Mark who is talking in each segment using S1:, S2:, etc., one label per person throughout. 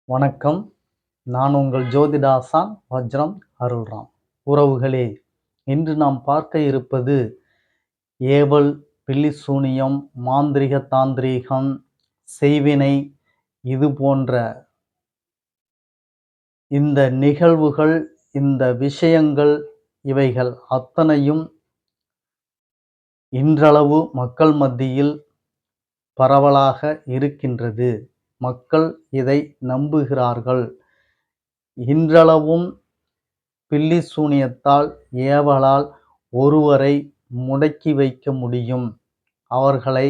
S1: வணக்கம். நான் உங்கள் ஜோதிடாசான் வஜ்ரம் அருள்ராம். உறவுகளே, இன்று நாம் பார்க்க இருப்பது ஏவல், பில்லி சூனியம், மாந்திரிக தாந்திரீகம், செய்வினை இது போன்ற இந்த நிகழ்வுகள், இந்த விஷயங்கள் இவைகள் அத்தனையும் இன்றளவு மக்கள் மத்தியில் பரவலாக இருக்கின்றது. மக்கள் இதை நம்புகிறார்கள். இன்றளவும் பில்லி சூனியத்தால், ஏவலால் ஒருவரை முடக்கி வைக்க முடியும். அவர்களை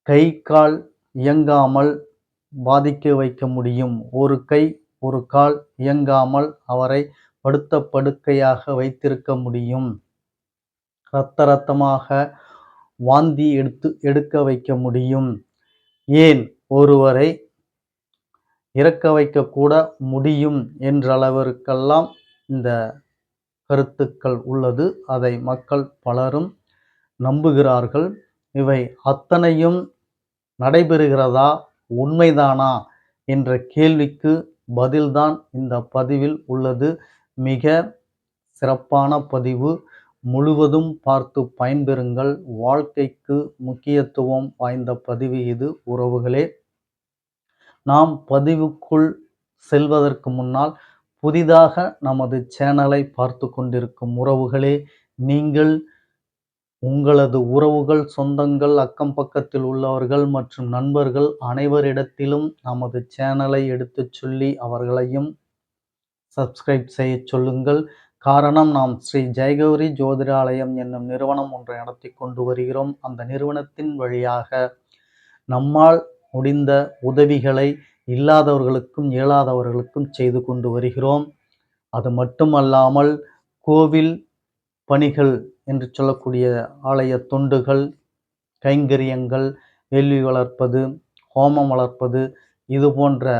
S1: கை, கால் இயங்காமல் பாதிக்க வைக்க முடியும். ஒரு கை, ஒரு கால் இயங்காமல் அவரை படுத்த படுக்கையாக வைத்திருக்க முடியும். இரத்தமாக வாந்தி எடுக்க வைக்க முடியும். ஏன் ஒருவரை இறக்க வைக்கக்கூட முடியும் என்றளவிற்கெல்லாம் இந்த கருத்துக்கள் உள்ளது. அதை மக்கள் பலரும் நம்புகிறார்கள். இவை அத்தனையும் நடைபெறுகிறதா, உண்மைதானா என்ற கேள்விக்கு பதில்தான் இந்த பதிவில் உள்ளது. மிக சிறப்பான பதிவு. முழுவதும் பார்த்து பயன்பெறுங்கள். வாழ்க்கைக்கு முக்கியத்துவம் வாய்ந்த பதிவு இது உறவுகளே. நாம் பதிவுக்குள் செல்வதற்கு முன்னால் புதிதாக நமது சேனலை பார்த்து கொண்டிருக்கும் உறவுகளே, நீங்கள் உங்களது உறவுகள், சொந்தங்கள், அக்கம் பக்கத்தில் உள்ளவர்கள் மற்றும் நண்பர்கள் அனைவரிடத்திலும் நமது சேனலை எடுத்துச் சொல்லி அவர்களையும் சப்ஸ்கிரைப் செய்ய சொல்லுங்கள். காரணம், நாம் ஸ்ரீ ஜெயகௌரி ஜோதிடாலயம் என்னும் நிறுவனம் ஒன்றை நடத்தி கொண்டு வருகிறோம். அந்த நிறுவனத்தின் வழியாக நம்மால் முடிந்த உதவிகளை இல்லாதவர்களுக்கும் இயலாதவர்களுக்கும் செய்து கொண்டு வருகிறோம். அது மட்டுமல்லாமல் கோவில் பணிகள் என்று சொல்லக்கூடிய ஆலய தொண்டுகள், கைங்கரியங்கள், வேள்வி வளர்ப்பது, ஹோமம் வளர்ப்பது இது போன்ற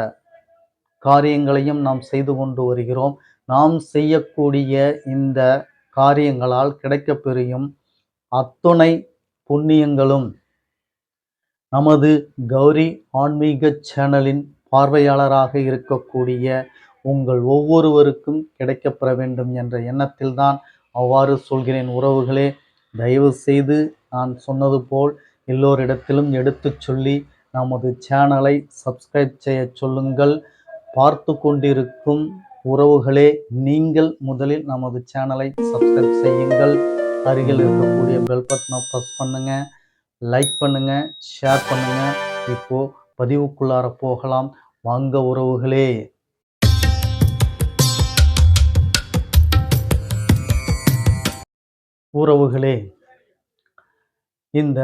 S1: காரியங்களையும் நாம் செய்து கொண்டு வருகிறோம். நாம் செய்யக்கூடிய இந்த காரியங்களால் கிடைக்கப்பெறும் அத்துணை புண்ணியங்களும் நமது கௌரி ஆன்மீக சேனலின் பார்வையாளராக இருக்கக்கூடிய உங்கள் ஒவ்வொருவருக்கும் கிடைக்கப்பெற வேண்டும் என்ற எண்ணத்தில்தான் அவ்வாறு சொல்கிறேன் உறவுகளே. தயவு செய்து நான் சொன்னது போல் எல்லோரிடத்திலும் எடுத்துச் சொல்லி நமது சேனலை சப்ஸ்கிரைப் செய்ய சொல்லுங்கள். பார்த்து கொண்டிருக்கும் உறவுகளே, நீங்கள் முதலில் நமது சேனலை சப்ஸ்கிரைப் செய்யுங்கள். அருகில் இருக்கக்கூடிய பெல் பட்டனை ப்ரெஸ் பண்ணுங்க, லைக் பண்ணுங்க, ஷேர் பண்ணுங்க. இப்போ பதிவுக்குள்ளார போகலாம் வாங்க உறவுகளே. உறவுகளே, இந்த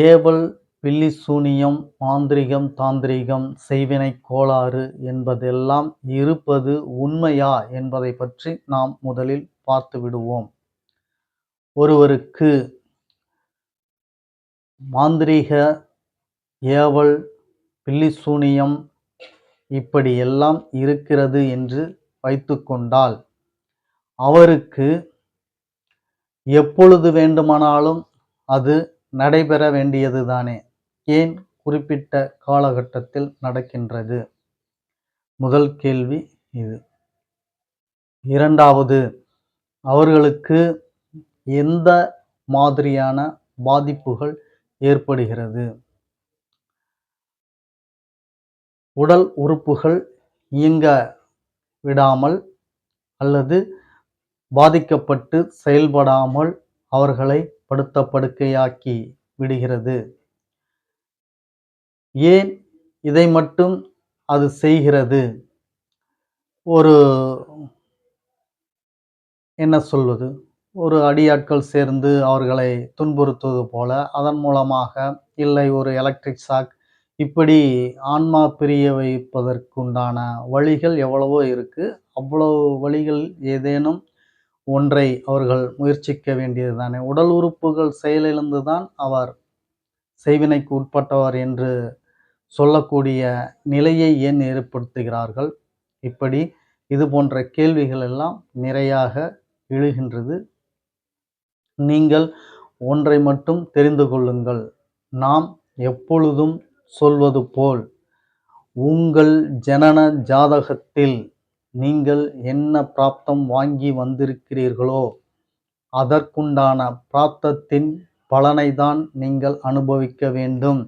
S1: ஏவல், பில்லி சூனியம், மாந்திரிகம், தாந்திரிகம், செய்வினை கோளாறு என்பதெல்லாம் இருப்பது உண்மையா என்பதை பற்றி நாம் முதலில் பார்த்து விடுவோம். ஒருவருக்கு மாந்திரீக, ஏவல், பில்லி சூனியம் இப்படி எல்லாம் இருக்கிறது என்று வைத்துக்கொண்டால் அவருக்கு எப்பொழுது வேண்டுமானாலும் அது நடைபெற வேண்டியது தானே? ஏன் குறிப்பிட்ட காலகட்டத்தில் நடக்கின்றது? முதல் கேள்வி இது. இரண்டாவது, அவர்களுக்கு எந்த மாதிரியான பாதிப்புகள் ஏற்படுகிறது? உடல் உறுப்புகள் இயங்க விடாமல் அல்லது பாதிக்கப்பட்டு செயல்படாமல் அவர்களை படுத்த படுக்கையாக்கி விடுகிறது. ஏன் இதை மட்டும் அது செய்கிறது? ஒரு என்ன சொல்வது, ஒரு அடியாட்கள் சேர்ந்து அவர்களை துன்புறுத்துவது போல, அதன் மூலமாக, இல்லை ஒரு எலக்ட்ரிக் ஷாக், இப்படி ஆன்மா பிரிய வைப்பதற்குண்டான வழிகள் எவ்வளவோ இருக்கு. அவ்வளவு வழிகள் ஏதேனும் ஒன்றை அவர்கள் முயற்சிக்க வேண்டியது தானே. உடல் உறுப்புகள் செயலிழந்துதான் அவர் செய்வினைக்கு உட்பட்டவர் என்று சொல்லக்கூடிய நிலையை ஏன் ஏற்படுத்துகிறார்கள்? இப்படி இது போன்ற கேள்விகள் எல்லாம் நிறையாக எழுகின்றது. நீங்கள் ஒன்றை மட்டும் தெரிந்து கொள்ளுங்கள். நாம் எப்பொழுதும் சொல்வது போல் உங்கள் ஜனன ஜாதகத்தில் நீங்கள் என்ன பிராப்தம் வாங்கி வந்திருக்கிறீர்களோ அதற்குண்டான பிராப்தத்தின் பலனைதான் நீங்கள் அனுபவிக்க வேண்டும்.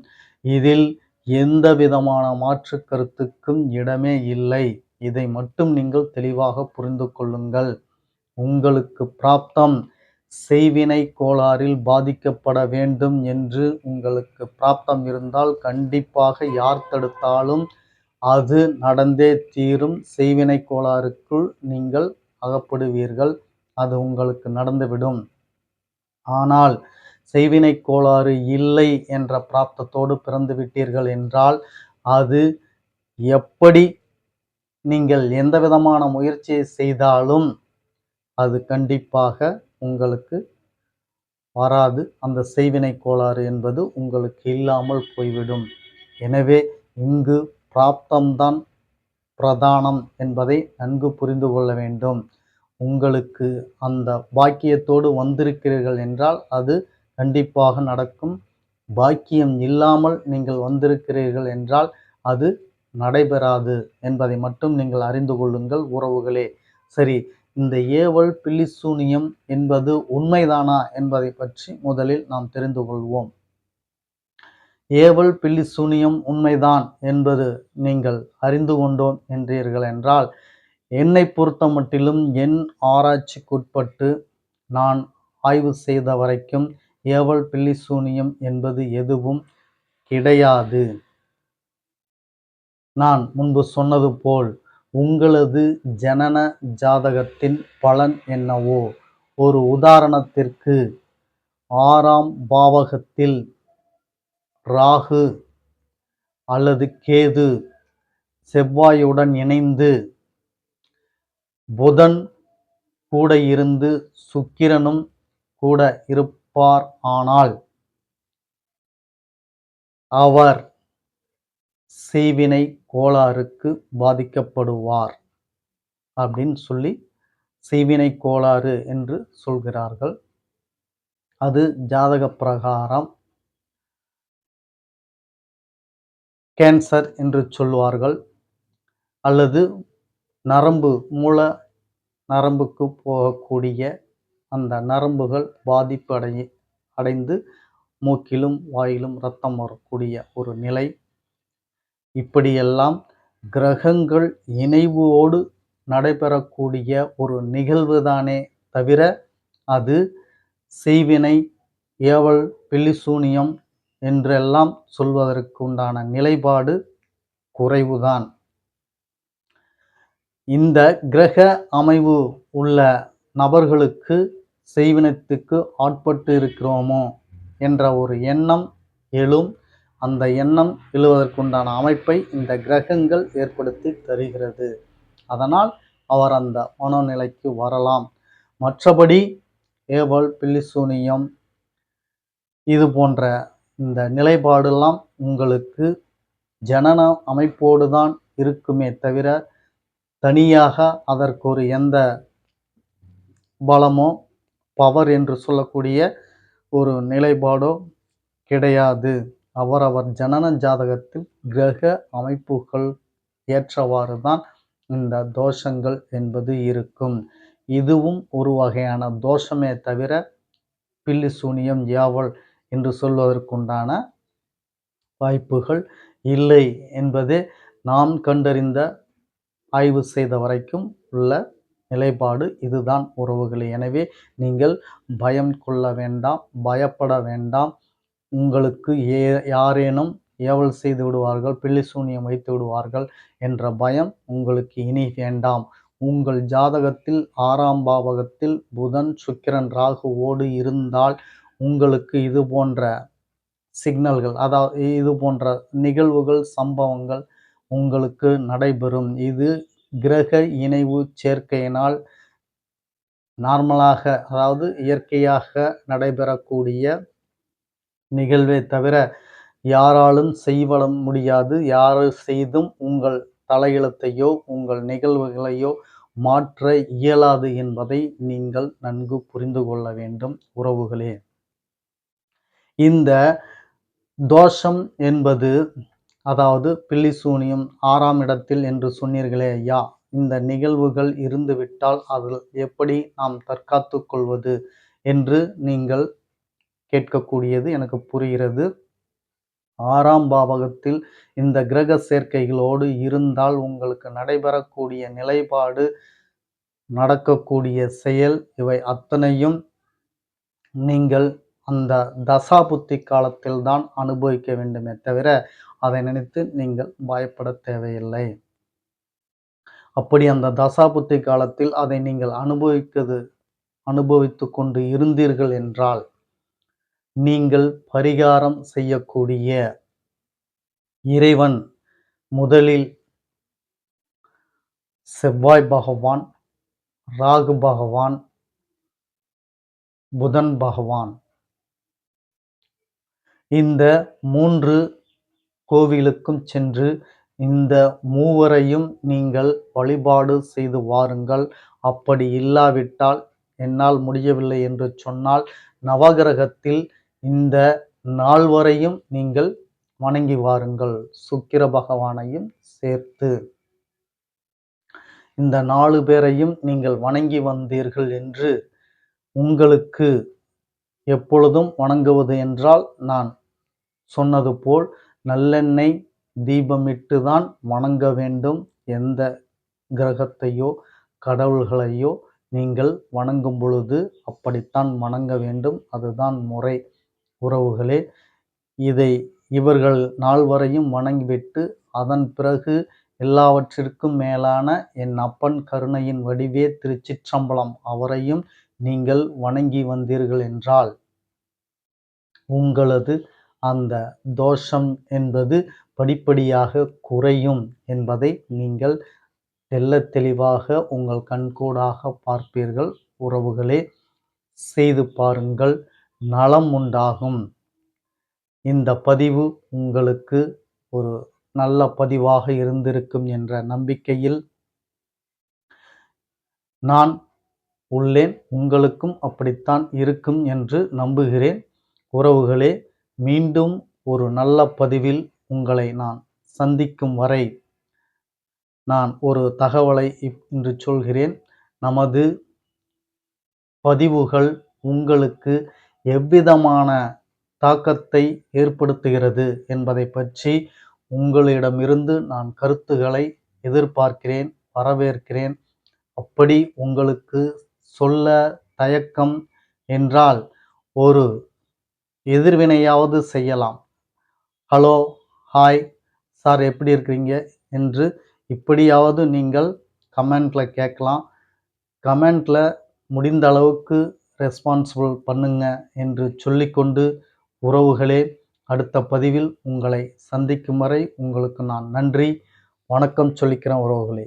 S1: இதில் எந்த விதமான மாற்று கருத்துக்கும் இடமே இல்லை. இதை மட்டும் நீங்கள் தெளிவாக புரிந்து கொள்ளுங்கள். உங்களுக்கு பிராப்தம் செய்வினை கோளாறில் பாதிக்கப்பட வேண்டும் என்று உங்களுக்கு பிராப்தம் இருந்தால் கண்டிப்பாக யார் தடுத்தாலும் அது நடந்தே தீரும். செய்வினை கோளாறுக்குள் நீங்கள் அகப்படுவீர்கள். அது உங்களுக்கு நடந்துவிடும். ஆனால் செய்வினை கோளாறு இல்லை என்ற பிராப்தத்தோடு பிறந்து விட்டீர்கள் என்றால் அது எப்படி நீங்கள் எந்த விதமான முயற்சியை செய்தாலும் அது கண்டிப்பாக உங்களுக்கு வராது. அந்த செய்வினை கோளாறு என்பது உங்களுக்கு இல்லாமல் போய்விடும். எனவே இங்கு பிராப்தம்தான் பிரதானம் என்பதை நன்கு புரிந்து கொள்ள வேண்டும். உங்களுக்கு அந்த பாக்கியத்தோடு வந்திருக்கிறீர்கள் என்றால் அது கண்டிப்பாக நடக்கும். பாக்கியம் இல்லாமல் நீங்கள் வந்திருக்கிறீர்கள் என்றால் அது நடைபெறாது என்பதை மட்டும் நீங்கள் அறிந்து கொள்ளுங்கள் உறவுகளே. சரி, இந்த ஏவல் பில்லி சூனியம் என்பது உண்மைதானா என்பதை பற்றி முதலில் நாம் தெரிந்து கொள்வோம். ஏவல் பில்லி சூனியம் உண்மைதான் என்பது நீங்கள் அறிந்து கொண்டோம் என்றீர்கள் என்றால் என்னை பொறுத்த மட்டிலும் என் ஆராய்ச்சிக்குட்பட்டு நான் ஆய்வு செய்த வரைக்கும் ஏவல் பில்லி சூனியம் என்பது எதுவும் கிடையாது. நான் முன்பு சொன்னது போல் உங்களது ஜனன ஜாதகத்தின் பலன் என்னவோ, ஒரு உதாரணத்திற்கு 6ஆம் பாவகத்தில் ராகு அல்லது கேது செவ்வாயுடன் இணைந்து புதன் கூட இருந்து சுக்கிரனும் கூட இருப்பார் ஆனால் அவர் செய்வினை கோளாறுக்கு பாதிக்கப்படுவார் அப்படின்னு சொல்லி செய்வினை கோளாறு என்று சொல்கிறார்கள். அது ஜாதக பிரகாரம் கேன்சர் என்று சொல்வார்கள். அல்லது நரம்பு மூல நரம்புக்கு போகக்கூடிய அந்த நரம்புகள் பாதிப்பு அடைந்து மூக்கிலும் வாயிலும் இரத்தம் வரக்கூடிய ஒரு நிலை. இப்படியெல்லாம் கிரகங்கள் இணைவோடு நடைபெறக்கூடிய ஒரு நிகழ்வுதானே தவிர அது செய்வினை ஏவல் பில்லி சூனியம் என்றெல்லாம் சொல்வதற்கு உண்டான நிலைப்பாடு குறைவுதான். இந்த கிரக அமைவு உள்ள நபர்களுக்கு செய்வினத்துக்கு ஆட்பட்டு இருக்கிறோமோ என்ற ஒரு எண்ணம் எழும். அந்த எண்ணம் எழுவதற்குண்டான அமைப்பை இந்த கிரகங்கள் ஏற்படுத்தி தருகிறது. அதனால் அவர் அந்த மனோநிலைக்கு வரலாம். மற்றபடி ஏவல் பில்லி சூனியம் இது போன்ற இந்த நிலைப்பாடெல்லாம் உங்களுக்கு ஜனன அமைப்போடு தான் இருக்குமே தவிர தனியாக அதற்கு ஒரு எந்த பலமோ பவர் என்று சொல்லக்கூடிய ஒரு நிலைப்பாடோ கிடையாது. அவரவர் ஜனன ஜாதகத்தில் கிரக அமைப்புகள் ஏற்றவாறு தான் இந்த தோஷங்கள் என்பது இருக்கும். இதுவும் ஒரு வகையான தோஷமே தவிர பில்லி சூனியம் ஏவல் என்று சொல்வதற்குண்டான வாய்ப்புகள் இல்லை என்பதே நாம் கண்டறிந்த ஆய்வு செய்த வரைக்கும் உள்ள நிலைப்பாடு இதுதான் உறவுகளே. எனவே நீங்கள் பயம் கொள்ள வேண்டாம், பயப்பட வேண்டாம். உங்களுக்கு யாரேனும் ஏவல் செய்து விடுவார்கள், பில்லி சூனியம் வைத்து விடுவார்கள் என்ற பயம் உங்களுக்கு இனி வேண்டாம். உங்கள் ஜாதகத்தில் 6ஆம் பாவகத்தில் புதன் சுக்கிரன் ராகுவோடு இருந்தால் உங்களுக்கு இது போன்ற சிக்னல்கள், அதாவது இது போன்ற நிகழ்வுகள் சம்பவங்கள் உங்களுக்கு நடைபெறும். இது கிரக இணைவு சேர்க்கையினால் நார்மலாக, அதாவது இயற்கையாக நடைபெறக்கூடிய நிகழ்வே தவிர யாராலும் செய்வட முடியாது. யார் செய்தும் உங்கள் தலையெழுத்தையோ உங்கள் நிகழ்வுகளையோ மாற்ற இயலாது என்பதை நீங்கள் நன்கு புரிந்து கொள்ள வேண்டும் உறவுகளே. இந்த தோஷம் என்பது அதாவது பில்லி சூனியம் 6ஆம் இடத்தில் என்று சொன்னீர்களே ஐயா, இந்த நிகழ்வுகள் இருந்துவிட்டால் அதில் எப்படி நாம் தற்காத்துக் கொள்வது என்று நீங்கள் கேட்கக்கூடியது எனக்கு புரிகிறது. 6ஆம் பாவகத்தில் இந்த கிரக சேர்க்கைகளோடு இருந்தால் உங்களுக்கு நடைபெறக்கூடிய நிலைப்பாடு, நடக்கக்கூடிய செயல் இவை அத்தனையும் நீங்கள் அந்த தசாபுத்தி காலத்தில் தான் அனுபவிக்க வேண்டுமே தவிர, அதை நினைத்து நீங்கள் பயப்படத் தேவையில்லை. அப்படி அந்த தசாபுத்தி காலத்தில் அதை நீங்கள் அனுபவித்துக் கொண்டு இருந்தீர்கள் என்றால், நீங்கள் பரிகாரம் செய்யக்கூடிய இறைவன் முதலில் செவ்வாய் பகவான், ராகு பகவான், புதன் பகவான். இந்த 3 கோவிலுக்கும் சென்று இந்த மூவரையும் நீங்கள் வழிபாடு செய்து வாருங்கள். அப்படி இல்லாவிட்டால், என்னால் முடியவில்லை என்று சொன்னால், நவகிரகத்தில் இந்த நால்வரையும் நீங்கள் வணங்கி வாருங்கள். சுக்கிர பகவானையும் சேர்த்து. இந்த 4 பேரையும் நீங்கள் வணங்கி வந்தீர்கள் என்று உங்களுக்கு எப்பொழுதும் வணங்குவது என்றால், நான் சொன்னது போல் நல்லெண்ணெய் தீபமிட்டு தான் வணங்க வேண்டும். எந்த கிரகத்தையோ கடவுள்களையோ நீங்கள் வணங்கும் பொழுது அப்படித்தான் வணங்க வேண்டும். அதுதான் முறை. உறவுகளே, இதை இவர்கள் நால்வரையும் வணங்கிவிட்டு அதன் பிறகு எல்லாவற்றிற்கும் மேலான என் அப்பன் கருணையின் வடிவே திருச்சிற்றம்பலம் அவரையும் நீங்கள் வணங்கி வந்தீர்கள் என்றால், உங்களது அந்த தோஷம் என்பது படிப்படியாக குறையும் என்பதை நீங்கள் தெள்ளத் தெளிவாக உங்கள் கண்கூடாக பார்ப்பீர்கள். உறவுகளே, செய்து பாருங்கள், நலம் உண்டாகும். இந்த பதிவு உங்களுக்கு ஒரு நல்ல பதிவாக இருந்திருக்கும் என்ற நம்பிக்கையில் நான் உள்ளேன். உங்களுக்கும் அப்படித்தான் இருக்கும் என்று நம்புகிறேன். உறவுகளே, மீண்டும் ஒரு நல்ல பதிவில் உங்களை நான் சந்திக்கும் வரை நான் ஒரு தகவலை இன்று சொல்கிறேன். நமது பதிவுகள் உங்களுக்கு எவ்விதமான தாக்கத்தை ஏற்படுத்துகிறது என்பதை பற்றி உங்களிடமிருந்து நான் கருத்துக்களை எதிர்பார்க்கிறேன், வரவேற்கிறேன். அப்படி உங்களுக்கு சொல்ல தயக்கம் என்றால் ஒரு எதிர்வினையாவது செய்யலாம். ஹலோ, ஹாய் சார், எப்படி இருக்கிறீங்க என்று இப்படியாவது நீங்கள் கமெண்ட்ல கேட்கலாம். கமெண்ட்ல முடிந்த அளவுக்கு ரெஸ்பான்சிபிள் பண்ணுங்க என்று சொல்லிக்கொண்டு, உறவுகளே, அடுத்த பதிவில் உங்களை சந்திக்கும் வரை உங்களுக்கு நான் நன்றி, வணக்கம் சொல்லிக்கிறேன் உறவுகளே.